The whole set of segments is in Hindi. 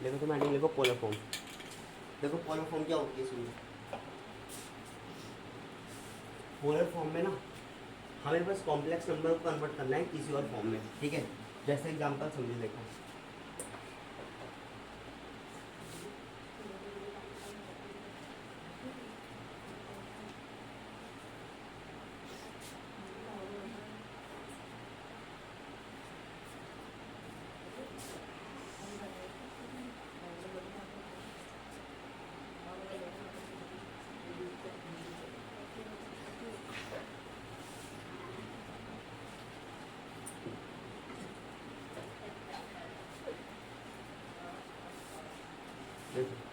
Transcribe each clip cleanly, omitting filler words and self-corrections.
देखो तुम हेडिंग लिखो पोलर फॉर्म। देखो पोलर फॉर्म क्या होती है सुनिए। पोलर फॉर्म में ना हमें बस कॉम्प्लेक्स नंबर को कन्वर्ट करना है किसी और फॉर्म में, ठीक है। जैसे एग्जांपल समझो, देखो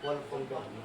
पोलर फॉर्म क्या होती है।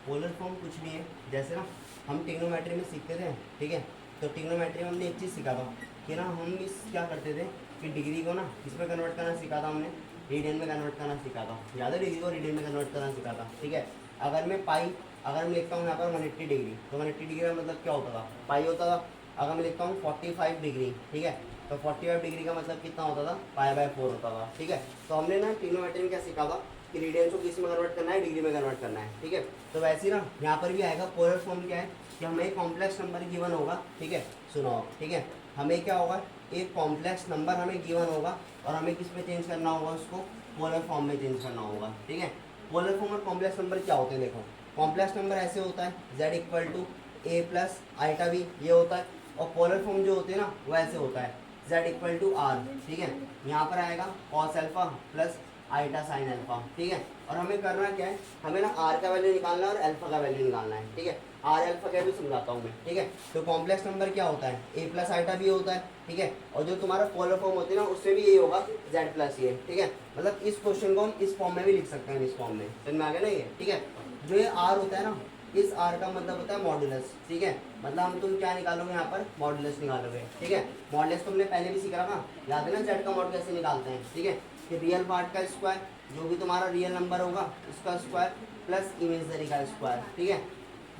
पोलर फॉर्म कुछ नहीं है, जैसे ना हम ट्रिग्नोमेट्री में सीखते थे, ठीक है। तो ट्रिग्नोमेट्री में हमने एक चीज़ सीखा था कि ना हम इस क्या करते थे कि डिग्री को ना किसमें कन्वर्ट करना सीखा था हमने, रेडियन में कन्वर्ट करना सीखा था। याद है, डिग्री को रेडियन में कन्वर्ट करना सीखा था, ठीक है। अगर मैं पाई, अगर मैं लिखता हूँ यहाँ पर 180 डिग्री, तो 180 डिग्री का मतलब क्या होता था, पाई होता था। अगर मैं लिखता हूँ 45 डिग्री, ठीक है, तो 45 डिग्री का मतलब कितना होता था, पाई/4 होता था, ठीक है। तो हमने ना ट्रिग्नोमेट्री में क्या सीखा था कि रेडियंस को किस में कन्वर्ट करना है, डिग्री में कन्वर्ट करना है, ठीक है। तो वैसे ही ना यहाँ पर भी आएगा। पोलर फॉर्म क्या है कि हमें एक कॉम्प्लेक्स नंबर गिवन होगा, ठीक है, सुनो, ठीक है। हमें क्या होगा, एक कॉम्प्लेक्स नंबर हमें गिवन होगा और हमें किस में चेंज करना होगा, उसको पोलर फॉर्म में चेंज करना होगा, ठीक है। पोलर फॉर्म और कॉम्प्लेक्स नंबर क्या होते हैं, देखो कॉम्प्लेक्स नंबर ऐसे होता है z equal to a plus iota b, ये होता है। और पोलर फॉर्म जो होते हैं ना वो ऐसे होता है z इक्वल टू r, ठीक है। यहाँ पर आएगा cos alpha plus iota sine alpha, ठीक है। और हमें करना क्या है, हमें ना आर का वैल्यू निकालना है और अल्फा का वैल्यू निकालना है, ठीक है। आर अल्फा का भी समझाता हूँ मैं, ठीक है। तो कॉम्प्लेक्स नंबर क्या होता है, ए प्लस आइटा भी होता है, ठीक है। और जो तुम्हारा पोलर फॉर्म होती है ना उससे भी यही होगा जेड प्लस ये, ठीक है। मतलब इस क्वेश्चन को हम इस फॉर्म में भी लिख सकते हैं, इस फॉर्म में, समझ में आ गया ना ये, ठीक है। जो ये आर होता है ना, इस आर का मतलब होता है मॉडुलस, ठीक है। मतलब हम तुम क्या निकालोगे यहाँ पर, मॉडुलस निकालोगे, ठीक है। मॉडुलस तुमने पहले भी सीखा था, याद है ना, जेड का मॉड कैसे निकालते हैं, ठीक है। कि रियल पार्ट का स्क्वायर, जो भी तुम्हारा रियल नंबर होगा उसका स्क्वायर प्लस इमेजनरी का स्क्वायर, ठीक है।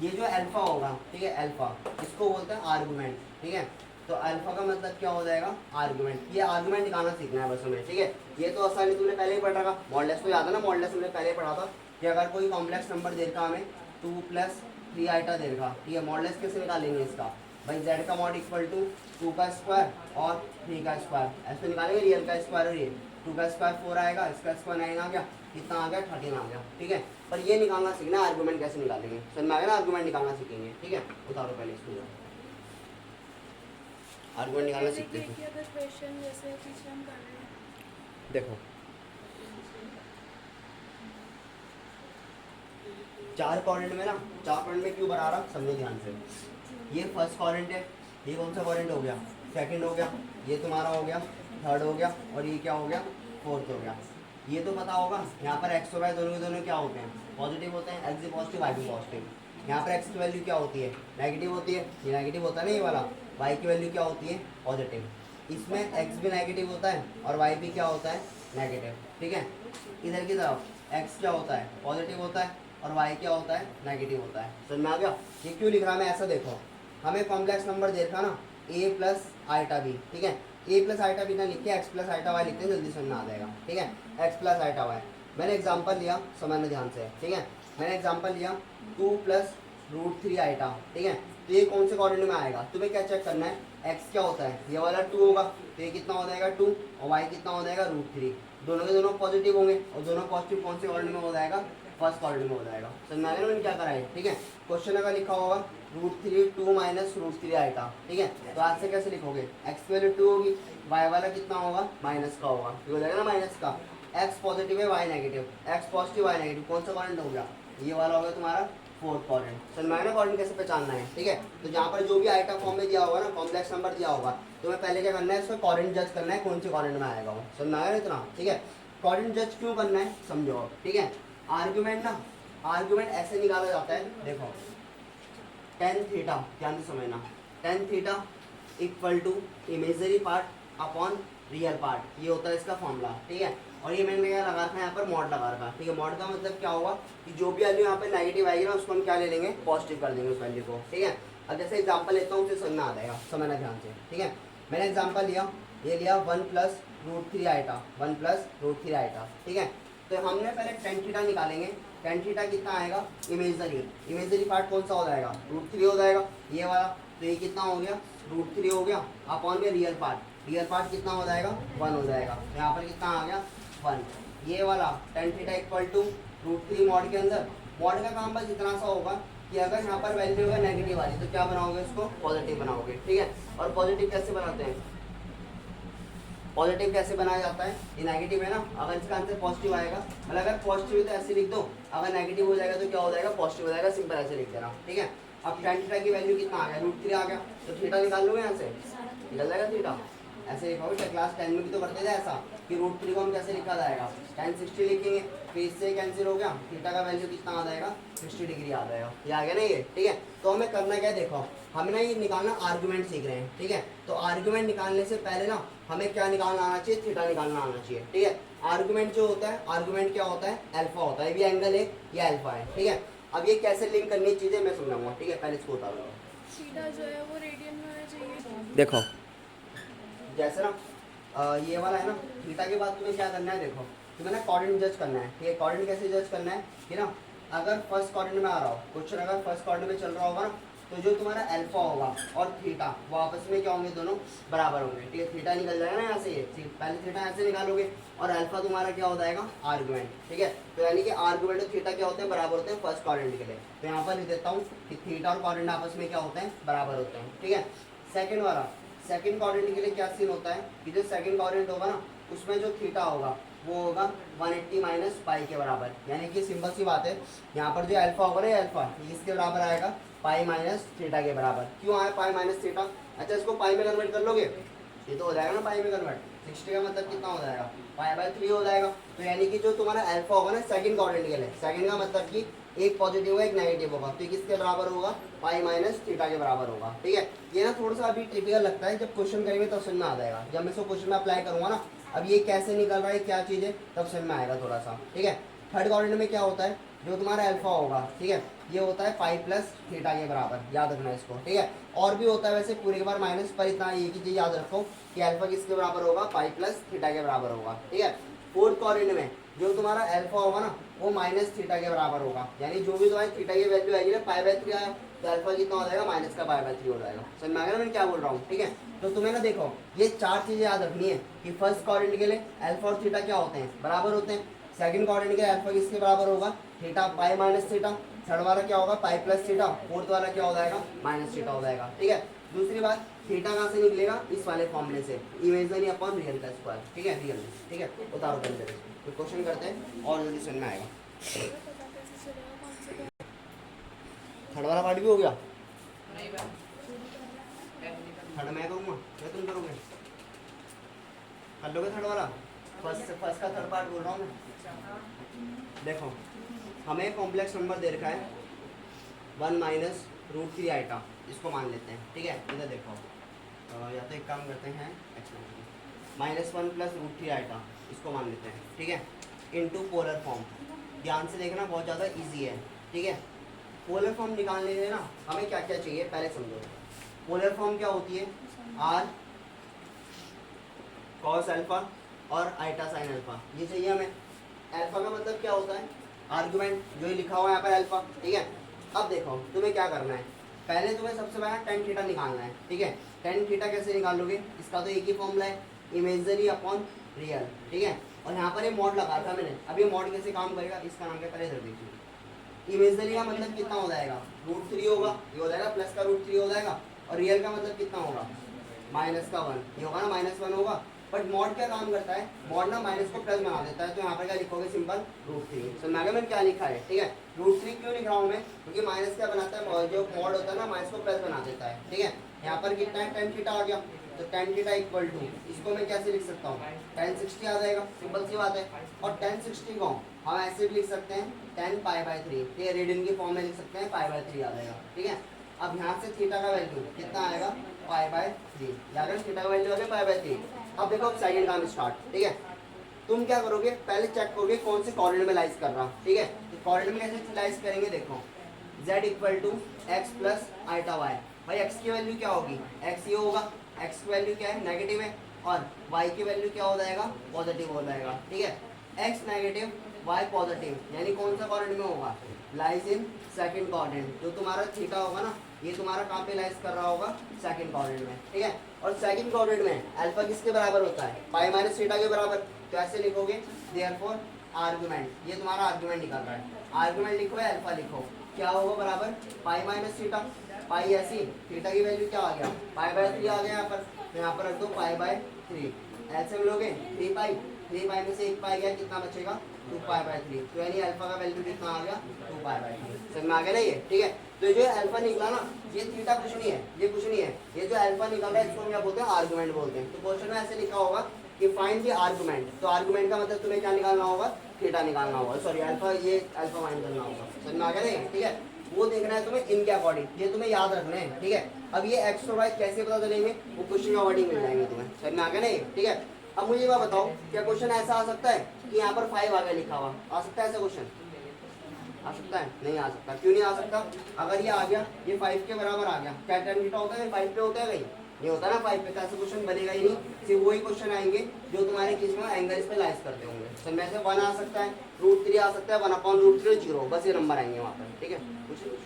ये जो अल्फा होगा, ठीक है, अल्फा इसको बोलते हैं आर्गुमेंट, ठीक है। तो अल्फा का मतलब क्या हो जाएगा, आर्गुमेंट। ये आर्गुमेंट निकालना सीखना है बस हमें, ठीक है। ये तो आसानी तुमने पहले ही पढ़ा था, मॉडुलस तो याद है ना, मॉडुलस हमने पहले पढ़ा था कि अगर कोई कॉम्प्लेक्स नंबर देता हमें 2 प्लस 3 आइटा देगा, ठीक है। मॉडुलस कैसे निकालेंगे इसका, भाई z का मॉड इक्वल टू 2 का स्क्वायर और 3 का स्क्वायर, ऐसे निकालेंगे। रियल का स्क्वायर और ये 2 का स्क्वायर 4 आएगा, इसका स्क्वायर 9 आ गया, कितना आ गया 13 आ गया, ठीक है। पर ये निकालना सीखना, आर्गुमेंट कैसे निकालेंगे, समझ में आ गया ना, आर्गुमेंट निकालना सीखेंगे, ठीक है। उतारो पहले इसको, आर्गुमेंट निकालना सीखते हैं। देखो चार क्वाड्रेंट में ना, चार क्वाड्रेंट में क्यों बना रहा, समझो ध्यान से। ये फर्स्ट क्वाड्रेंट है, ये कौन सा क्वाड्रेंट हो गया, सेकंड हो गया, ये तुम्हारा हो गया थर्ड हो गया, और ये क्या हो गया, फोर्थ हो गया। ये तो पता होगा, यहाँ पर एक्स और वाई दोनों के दोनों क्या होते हैं, पॉजिटिव होते हैं, एक्स भी पॉजिटिव वाई भी पॉजिटिव। यहाँ पर एक्स की वैल्यू क्या होती है, नेगेटिव होती है, ये नेगेटिव होता है ना ये वाला। वाई की वैल्यू क्या होती है, पॉजिटिव। इसमें एक्स भी नेगेटिव होता है और वाई भी क्या होता है, नेगेटिव, ठीक है। इधर की तरफ एक्स क्या होता है, पॉजिटिव होता है और वाई क्या होता है, नेगेटिव होता है, समझ में आ गया। ये क्यों लिख रहा मैं ऐसा, देखो हमें कॉम्प्लेक्स नंबर देखा ना, ए प्लस आइटा बी, ठीक है। ए प्लस आइटा बी ना लिख के एक्स प्लस आइटा वाई लिखते हैं, जल्दी समझ में आ जाएगा, ठीक है। एक्स प्लस आइटा वाई, मैंने एग्जांपल लिया, समझना ध्यान से, ठीक है। मैंने एग्जांपल लिया 2 प्लस रूट 3 आइटा, ठीक है। तो ये कौन से क्वाड्रेंट में आएगा, तुम्हें क्या चेक करना है, एक्स क्या होता है, ये वाला 2 होगा, तो ये कितना हो जाएगा 2, और वाई कितना हो जाएगा √3। दोनों के दोनों पॉजिटिव होंगे, और दोनों पॉजिटिव कौन से क्वाड्रेंट में हो जाएगा, फर्स्ट क्वाड्रेंट में हो जाएगा, समझ में आ गया ना मैंने क्या करा है, ठीक है। क्वेश्चन अगर लिखा होगा √3 2 माइनस √3 आएगा, ठीक है। तो आज से कैसे लिखोगे, एक्स की वैल्यू 2 होगी, वाई वाला कितना होगा, माइनस का होगा, हो जाएगा ना माइनस का। एक्स पॉजिटिव है, y negative, x positive y negative, कौन सा क्वाड्रेंट हो गया, ये वाला हो गया तुम्हारा फोर्थ क्वाड्रेंट। समझ में आया ना क्वाड्रेंट कैसे पहचानना है, ठीक है। तो जहाँ पर जो भी आइटम फॉर्म में दिया होगा ना, कॉम्प्लेक्स नंबर दिया होगा, तो मैं पहले क्या करना है, इसका क्वाड्रेंट जज करना है, कौन से क्वाड्रेंट में आएगा वो, समझ में आया ना इतना, ठीक है। क्वाड्रेंट जज क्यों करना है समझो अब, ठीक है। आर्ग्यूमेंट ना, आर्ग्यूमेंट ऐसे निकाला जाता है, देखो टेन थीटा, ध्यान से समझना, tan theta equal to imaginary part upon real part, ये होता है इसका फॉर्मूला, ठीक है। और ये मैंने क्या लगा रखा है यहाँ पर, मॉड लगा रखा है, ठीक है। मॉड का मतलब क्या होगा कि जो भी वैल्यू यहाँ पे नेगेटिव आएगी ना, उसको हम क्या ले लेंगे, पॉजिटिव कर देंगे उस वैल्यू को, ठीक है। अब जैसे एग्जांपल लेता हूँ, उसे समझना आ जाएगा, समझना ध्यान से, ठीक है। मैंने एग्जांपल लिया, ये लिया 1 plus root 3 iota, 1 plus root 3 iota, ठीक है। तो हमने पहले टेन थीटा निकालेंगे, टेन थीटा कितना आएगा, इमेजरी पार्ट कौन सा हो जाएगा, रूट 3 हो जाएगा ये वाला। तो ये कितना हो गया, रूट 3 हो गया, अपॉन में रियल पार्ट कितना हो जाएगा, 1 हो जाएगा। तो यहाँ पर कितना आ गया, 1। ये वाला tan theta equal to root 3 mod के अंदर, मॉड का काम बस इतना सा होगा कि अगर यहाँ पर वैल्यू होगा नेगेटिव वाली तो क्या बनाओगे, उसको पॉजिटिव बनाओगे, ठीक है। और पॉजिटिव कैसे बनाते हैं, पॉजिटिव कैसे बनाया जाता है, ये नेगेटिव है ना, अगर इसका आंसर पॉजिटिव आएगा, मतलब अगर पॉजिटिव है तो ऐसे लिख दो, अगर नेगेटिव हो जाएगा तो क्या हो जाएगा, पॉजिटिव हो जाएगा, सिंपल ऐसे लिख देना, ठीक है। अब टेन थीटा की वैल्यू कितना आ गया, रूट 3 आ गया, तो थीटा निकाल लोगे यहाँ से, निकल जाएगा थीटा। ऐसे लिखोगे, क्लास 10 में भी तो करते थे ऐसा कि रूट 3 को हम कैसे लिखा जाएगा, tan 60 लिखेंगे, फिर इससे कैंसिल हो गया, थीटा का वैल्यू कितना आ जाएगा, 60 डिग्री आ जाएगा, ये आ गया ना ये, ठीक है। तो हमें करना क्या है, देखो हमें ना ये निकालना आर्गुमेंट सीख रहे हैं, ठीक है। तो आर्गुमेंट निकालने से पहले ना हमें क्या निकालना आना चाहिए, थीटा निकालना आना चाहिए, ठीक है। आर्गुमेंट जो होता है, आर्गुमेंट क्या होता है, अल्फा होता है, ये भी एंगल है, ये अल्फा है, ठीक है। अब ये कैसे लिंक करनी चीजें मैं समझाऊंगा, ठीक है, पहले इसको बता दूंगा। थीटा जो है वो रेडियन में होना चाहिए। देखो जैसे ना ये वाला है ना, थीटा के बाद तुम्हें क्या करना है, देखो तुम्हें ना कोऑर्डिनेट जज करना है, ठीक है। कोऑर्डिनेट कैसे जज करना है कि ना, अगर फर्स्ट कोऑर्डिनेट में आ रहा हो क्वेश्चन, अगर फर्स्ट कोऑर्डिनेट में चल रहा होगा ना, तो जो तुम्हारा अल्फा होगा और थीटा वो आपस में क्या होंगे, दोनों बराबर होंगे, ठीक है। थीटा निकल जाएगा ना यहाँ से, ये पहले थीटा ऐसे निकालोगे और अल्फा तुम्हारा क्या हो जाएगा, आर्गुमेंट, ठीक है। तो यानी कि आर्गुमेंट और थीटा क्या होते हैं, बराबर होते हैं फर्स्ट कोऑर्डिनेट के लिए। तो यहाँ पर लिख देता हूँ कि थीटा और कोऑर्डिनेट आपस में क्या होते हैं, बराबर होते हैं, ठीक है। सेकंड वाला, सेकंड कोऑर्डिनेट के लिए क्या सीन होता है कि जो सेकंड कोऑर्डिनेट होगा ना, उसमें जो थीटा होगा वो होगा 180 माइनस पाई के बराबर, यानी कि सिंपल सी बात है, यहाँ पर जो अल्फा होगा ना, अल्फा इसके बराबर आएगा पाई माइनस थीटा के बराबर। क्यों आया पाई माइनस थीटा, अच्छा इसको पाई में कन्वर्ट कर लोगे, ये तो हो जाएगा ना पाई में कन्वर्ट, 60 का मतलब कितना हो जाएगा, पाई बाय 3 हो जाएगा। तो यानी कि जो तुम्हारा अल्फा होगा ना सेकंड कोऑर्डिनेट के लिए, सेकंड का मतलब कि एक पॉजिटिव होगा एक नेगेटिव होगा, तो किसके बराबर होगा, पाई माइनस थीटा के बराबर होगा, ठीक है। ये ना थोड़ा सा अभी ट्रिपिकल लगता है, जब क्वेश्चन करेंगे तब समझ में आ जाएगा, जब मैं इसको क्वेश्चन में अप्लाई करूंगा ना, अब ये कैसे निकल रहा है क्या चीज़ है तब समझ में आएगा थोड़ा सा, ठीक है। थर्ड कोऑर्डिनेट में क्या होता है, जो तुम्हारा अल्फा होगा, ठीक है, ये होता है पाई प्लस थीटा के बराबर, याद रखना इसको, ठीक है। और भी होता है वैसे पूरे के बार माइनस, पर इतना एक ही चीज़ याद रखो कि अल्फा किसके बराबर होगा, पाई प्लस थीटा के बराबर होगा, ठीक है। फोर्थ कोऑर्डिनेट में जो तुम्हारा अल्फा होगा ना, वो माइनस थीटा के बराबर होगा, यानी जो भी तुम्हारी थीटा की वैल्यू आएगी ना, पाई बाय 3 आया तो अल्फा कितना हो जाएगा, माइनस का पाई बाय 3 हो जाएगा। समझ में आ गया ना मैं क्या बोल रहा हूँ, ठीक है। तो तुम्हें ना देखो ये चार चीजें याद रखनी है कि फर्स्ट कोऑर्डिनेट के लिए अल्फा और थीटा क्या होते हैं, बराबर होते हैं। सेकंड कोऑर्डिनेट के अल्फा किसके बराबर होगा, theta pi minus theta. Third वाला क्या होगा, पाई प्लस थीटा। फोर्थ वाला क्या हो जाएगा, माइनस थीटा हो जाएगा, ठीक है। दूसरी बात, थीटा कहाँ से निकलेगा, इस वाले फॉर्मूले से, इमेजिनरी अपॉन रियल का स्क्वायर, ठीक है, रियल, ठीक है। उतारो टेंशन, तो क्वेश्चन करते हैं और जल्दी समझ में आएगा। पता कैसे चलेगा कौन से क्या? थर्ड वाला पार्ट भी हो गया, थर्ड मैं करूँगा क्या तुम करोगे, कर लोगे थर्ड वाला, फर्स्ट का थर्ड पार्ट बोल रहा हूँ मैं। देखो हमें कॉम्प्लेक्स नंबर दे रखा है 1 माइनस रूट 3 आइटा, इसको मान लेते हैं, ठीक है। इधर देखो या तो एक काम करते हैं, -1 प्लस रूट 3 आइटा, इसको मान लेते हैं, ठीक है, इनटू पोलर फॉर्म। ध्यान से देखना, बहुत ज़्यादा इजी है, ठीक है। पोलर फॉर्म निकालने के लिए ना हमें क्या क्या चाहिए पहले समझो। पोलर फॉर्म क्या होती है, आर कॉस अल्फा और आइटा साइन अल्फा, ये चाहिए हमें। अल्फा का मतलब क्या होता है, आर्गुमेंट, जो ये लिखा हुआ है यहाँ पर अल्फा, ठीक है। अब देखो तुम्हें क्या करना है, पहले तुम्हें सबसे पहले टेन थीटा निकालना है, ठीक है। टेन थीटा कैसे निकालोगे, इसका तो एक ही फॉर्मूला है, इमेजिनरी अपॉन रियल, ठीक है। और यहाँ पर ये मॉड लगा था मैंने, अब ये मॉड कैसे काम करेगा, इसका नाम क्या, पहले इधर देखिए। इमेजिनरी का मतलब कितना हो जाएगा, √3 होगा, ये हो जाएगा प्लस का √3 हो जाएगा, और रियल का मतलब कितना होगा, माइनस का 1, ये होगा ना -1 होगा। बट मॉड क्या काम करता है, मॉड ना माइनस को प्लस बना देता है, तो यहाँ पर क्या लिखोगे, सिंपल √3। समझ में मैंने क्या लिखा है, ठीक है। √3 क्यों लिख रहा हूँ मैं, क्योंकि माइनस क्या बनाता है, जो मॉड होता है ना माइनस को प्लस बना देता है, ठीक है। यहाँ पर कितना है, टेन थीटा आ गया, तो टेन थीटा इक्वल टू, इसको मैं कैसे लिख सकता हूँ, tan 60 आ जाएगा, सिंपल सी बात है। और tan 60 को हम ऐसे भी लिख सकते हैं tan पाई बाय 3, ठीक है, रेडियन की फॉर्म में लिख सकते हैं, पाई बाय 3 आ जाएगा, ठीक है। अब यहाँ से थीटा का वैल्यू कितना आएगा, पाई बाय 3, याद है थीटा का वैल्यू आ गया पाई बाय 3। अब देखो अब सेकंड काम स्टार्ट, ठीक है। तुम क्या करोगे, पहले चेक करोगे कौन से कोऑर्डिनेट में लाइज कर रहा, ठीक है। तो कोऑर्डिनेट में कैसे लाइज करेंगे, देखो z equal to x plus iota y. भाई x की वैल्यू क्या होगी, x ये होगा, एक्स की वैल्यू क्या है, नेगेटिव है, और वाई की वैल्यू क्या हो जाएगा, पॉजिटिव हो जाएगा, ठीक है। एक्स नेगेटिव वाई पॉजिटिव, यानी कौन सा क्वाड्रेंट में होगा, लाइज इन सेकंड क्वाड्रेंट। जो तुम्हारा थीटा होगा ना, ये तुम्हारा कहाँ पे लाइज कर रहा होगा, सेकंड क्वाड्रेंट में, ठीक है। और सेकंड क्वाड्रेंट में अल्फा किसके बराबर होता है, पाई माइनस थीटा के बराबर। तो ऐसे लिखोगे देयरफॉर आर्गुमेंट, ये तुम्हारा आर्गुमेंट निकल रहा है, आर्गुमेंट लिखो या अल्फा लिखो, क्या होगा बराबर पाई माइनस थीटा, पाई ऐसी, थीटा की वैल्यू क्या आ गया, पाई बाय 3 आ गया यहाँ पर, तो यहाँ पर रख दो पाई बाय 3। ऐसे में लोगे 3 पाई में से 1 पाई गया, कितना बचेगा 2 पाई बाय 3। तो यानी अल्फा का वैल्यू कितना आ गया, 2 पाई बाय 3। समझ में आ गया ना ये, ठीक है। तो ये जो अल्फा निकला ना, ये थीटा कुछ नहीं है, ये कुछ नहीं है, ये जो अल्फा निकल रहा है इसको हम क्या बोलते हैं, आर्गुमेंट बोलते हैं। तो क्वेश्चन में ऐसे लिखा होगा कि फाइंड द आर्गुमेंट, तो आर्गुमेंट का मतलब तुम्हें क्या निकालना होगा, थीटा निकालना होगा, सॉरी अल्फा, ये अल्फा फाइंड करना होगा। समझ में आ गया ना, ठीक है। वो देखना है तुम्हें इनके अकॉर्डिंग, ये तुम्हें याद रखना है, ठीक है। अब ये एक्स और वाई कैसे पता चलेंगे, वो क्वेश्चन का वर्डिंग मिल जाएंगे तुम्हें। समझ में आ गया ना, ठीक है। अब मुझे ये बात बताओ, क्या क्वेश्चन ऐसा आ सकता है कि यहाँ पर 5 आ गया लिखा हुआ, आ सकता है ऐसा क्वेश्चन, आ सकता है, नहीं आ सकता। क्यों नहीं आ सकता, अगर ये आ गया, ये 5 के बराबर आ गया, क्या tan थीटा होता है 5 पे होता है कहीं, नहीं होता ना 5 पे, तो ऐसा क्वेश्चन बनेगा ही नहीं। सिर्फ वही क्वेश्चन आएंगे जो तुम्हारे किस में एंगल पे लाइज करते होंगे। तो में से 1 आ सकता है, √3 आ सकता है, 1/√3 0, बस ये नंबर आएंगे वहाँ पर, ठीक है, कुछ नहीं,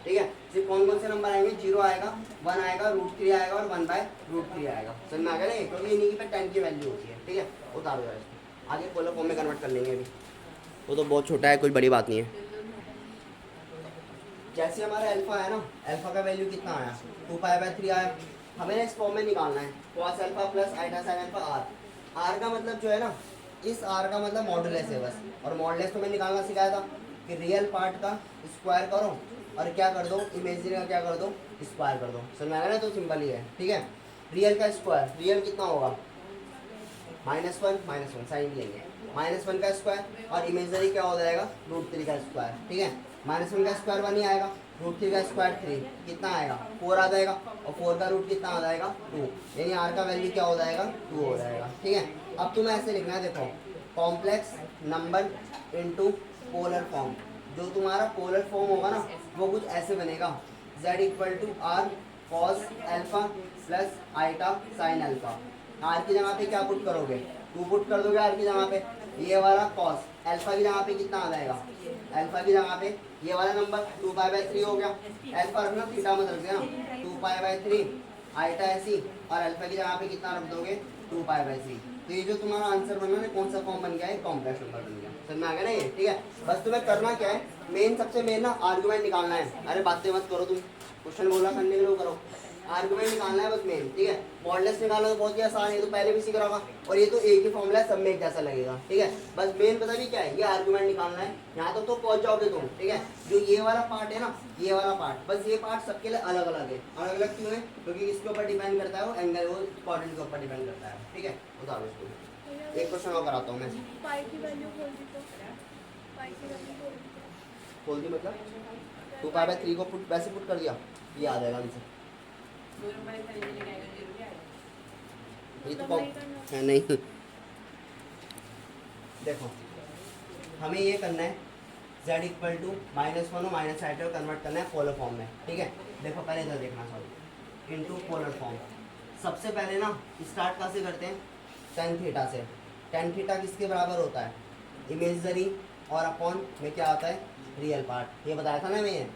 ठीक है। सिर्फ कौन कौन से नंबर आएंगे, 0 आएगा, 1 आएगा, √3 आएगा और 1/√3 आएगा। समझ में आ गया ना, क्योंकि इन्हीं पे 10 की वैल्यू होती है, ठीक है। उतारो यार इसको, आगे पोलर फॉर्म में कन्वर्ट कर लेंगे अभी, वो तो बहुत छोटा है, कोई बड़ी बात नहीं है। जैसे हमारा अल्फा है ना, अल्फा का वैल्यू कितना आया, 2 पाई बाय 3 आया, हमें इस फॉर्म में निकालना है cos alpha plus iota sine alpha r. R का मतलब जो है ना, इस आर का मतलब मॉडुलस है बस, और मॉडुलस तो मैं निकालना सिखाया था कि रियल पार्ट का स्क्वायर करो और क्या कर दो, इमेजिनरी का क्या कर दो, स्क्वायर कर दो। समझ में आया ना, तो सिंपल ही है, ठीक है। रियल का स्क्वायर, रियल कितना होगा, -1 साइन लेंगे, -1 का स्क्वायर, और इमेजिनरी क्या हो जाएगा, √3 का स्क्वायर, ठीक है। -1 का स्क्वायर 1 ही आएगा, √3 का स्क्वायर 3, कितना आएगा 4 आ जाएगा, और 4 का रूट कितना आ जाएगा 2, यानी आर का वैल्यू क्या हो जाएगा 2 हो जाएगा, ठीक है। अब तुम्हें ऐसे लिखना है, देखो complex number into polar form. जो तुम्हारा पोलर फॉर्म होगा ना, वो कुछ ऐसे बनेगा, z = r cos alpha plus iota sine alpha. R की जगह पे क्या पुट करोगे, 2 पुट कर दोगे आर की जगह पे, ये वाला कॉस अल्फा की जगह पे कितना आ जाएगा, अल्फा की जगह पे ये वाला नंबर 2 पाई बाय 3 हो गया, अल्फा रखना थीटा मत रख देना, 2 पाई बाय 3 आइटा ऐसी, और अल्फा की जगह पे कितना रख दोगे 2 पाई बाय 3। तो ये जो तुम्हारा आंसर बना ना, कौन सा फॉर्म बन गया है, कॉम्प्लेक्स नंबर बन गया। समझ में आ गया ना ये, ठीक है। बस तुम्हें करना क्या है, मेन सबसे मेन ना आर्गुमेंट निकालना है। अरे बातें मत करो तुम, क्वेश्चन बोला करने के लिए करो, आर्गुमेंट निकालना है बस मेन, ठीक है। मॉडुलस निकालना तो बहुत ही आसान है, तो पहले भी सीख रहा होगा, और ये तो एक ही फॉर्मूला है, सब में एक जैसा लगेगा, ठीक है। बस मेन पता नहीं क्या है, ये आर्गुमेंट निकालना है, यहाँ तक तो पहुंच जाओगे तुम, ठीक है। जो ये वाला पार्ट है ना, ये वाला पार्ट, बस ये पार्ट सबके लिए अलग अलग है। अलग अलग क्यों है, क्योंकि इसके ऊपर डिपेंड करता है, वो एंगल, वो क्वाड्रेंट के ऊपर डिपेंड करता है, ठीक है। बताओ इसको, एक क्वेश्चन और कराता हूँ मैं, पाई की वैल्यू खोल दी तो, पाई की वैल्यू खोल दी खोल दी मतलब 2 पाई बाय 3 को पुट वैसे पुट कर दिया, ये आ जाएगा आंसर। ये तो है नहीं, देखो हमें ये करना है, z = -1 और माइनस आइटा को कन्वर्ट करना है पोलर फॉर्म में, ठीक है। देखो पहले इधर देखना, सॉरी, इनटू पोलर फॉर्म। सबसे पहले ना स्टार्ट कहाँ से करते हैं, tan थीटा से। tan थीटा किसके बराबर होता है, इमेजरी और अपॉन में क्या आता है, रियल पार्ट। ये बताया था ना मैं,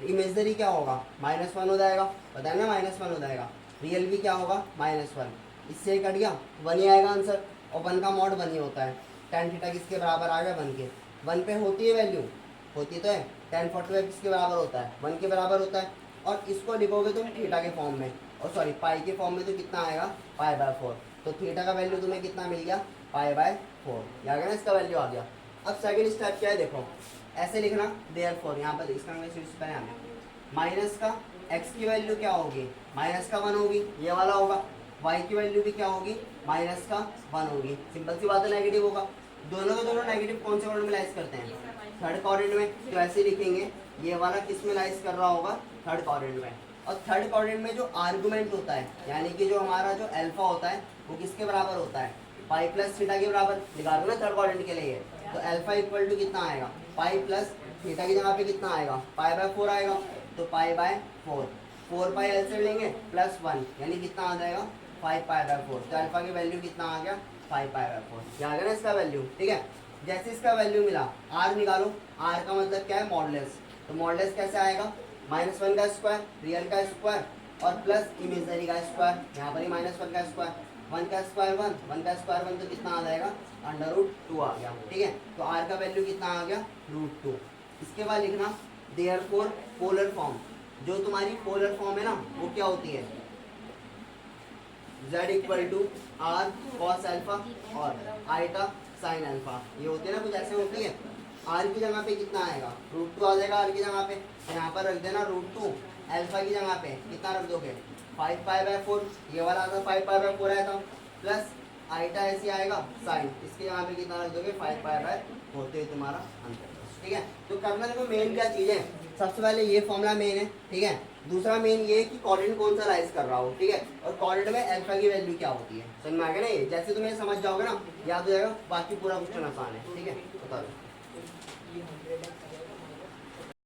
इमेजरी क्या होगा, -1 हो जाएगा, बताया ना, -1 हो जाएगा। रियल भी क्या होगा, -1, इससे कट गया 1 ही आएगा आंसर, और 1 का मॉड 1 ही होता है। tan थीटा किसके बराबर आ गया, 1 के, 1 पे होती है वैल्यू, होती तो है। tan 45 किसके बराबर होता है, 1 के बराबर होता है। और इसको लिखोगे तुम थीटा के फॉर्म में, और सॉरी पाई के फॉर्म में, तो कितना आएगा π/4। तो थीटा का वैल्यू तुम्हें कितना मिल गया, π/4, आ गया ना, इसका वैल्यू आ गया। अब सेकंड स्टेप क्या है, देखो ऐसे लिखना, देयरफॉर, यहाँ पर इसका माइनस का x की वैल्यू क्या होगी, -1 होगी, ये वाला होगा। y की वैल्यू भी क्या होगी, -1 होगी। सिंपल सी बात है, नेगेटिव होगा। दोनों के दोनों नेगेटिव कौन से क्वाड्रेंट में लाइज करते हैं, थर्ड क्वाड्रेंट में। तो ऐसे लिखेंगे, ये वाला किस में लाइज कर रहा होगा, थर्ड क्वाड्रेंट में। और थर्ड क्वाड्रेंट में जो आर्गुमेंट होता है, यानी कि जो हमारा जो अल्फा होता है, वो किसके बराबर होता है, पाई प्लस थीटा के बराबर। निकालो ना थर्ड क्वाड्रेंट के लिए, तो अल्फा = कितना आएगा, पाई प्लस थीटा की जगह पे कितना आएगा, π/4 आएगा, तो π/4। 4 पाई एलसीएम लेंगे प्लस 1 यानी कितना आ जाएगा 5 पाई बाय 4। तो अल्फा की वैल्यू कितना आ गया 5 पाई बाय 4। क्या आ गया ना इसका वैल्यू, ठीक है। जैसे इसका वैल्यू मिला आर निकालो, आर का मतलब क्या है मॉडुलस। तो मॉडुलस कैसे आएगा -1 का स्क्वायर, रियल का स्क्वायर और प्लस इमेजनरी का स्क्वायर। यहाँ पर ही -1 का स्क्वायर, 1 का स्क्वायर 1, 1 का स्क्वायर 1 तो कितना आ जाएगा √2 आ गया, ठीक है। तो आर का वैल्यू कितना आ गया √2। इसके बाद लिखना देयरफॉर पोलर फॉर्म, जो तुम्हारी पोलर फॉर्म है ना वो क्या होती है z = r cos अल्फा और आइटा sin अल्फा। ये होती है ना कुछ ऐसे होती है। r की जगह पे कितना आएगा √2 आ जाएगा r की जगह पे, यहाँ पर रख देना √2। अल्फा की जगह पे कितना रख दोगे 5 पाई बाय 4, ये वाला आता 5 पाई बाय 4 आया था, प्लस आइटा ऐसे आएगा साइन, इसके जगह पे कितना रख दोगे 5 पाई बाय 4। तो ये तुम्हारा आंसर, ठीक है। तो करना देखो मेन क्या चीज़ है, सबसे पहले ये फॉर्मूला मेन है, ठीक है। दूसरा मेन ये है कि कोऑर्डिनेट कौन सा राइज कर रहा हो, ठीक है। और कोऑर्डिनेट में अल्फा की वैल्यू क्या होती है, समझ में आ गया ना। ये जैसे तुम्हें समझ जाओगे ना याद हो जाएगा, बाकी पूरा क्वेश्चन आसान है, ठीक है। बता दो।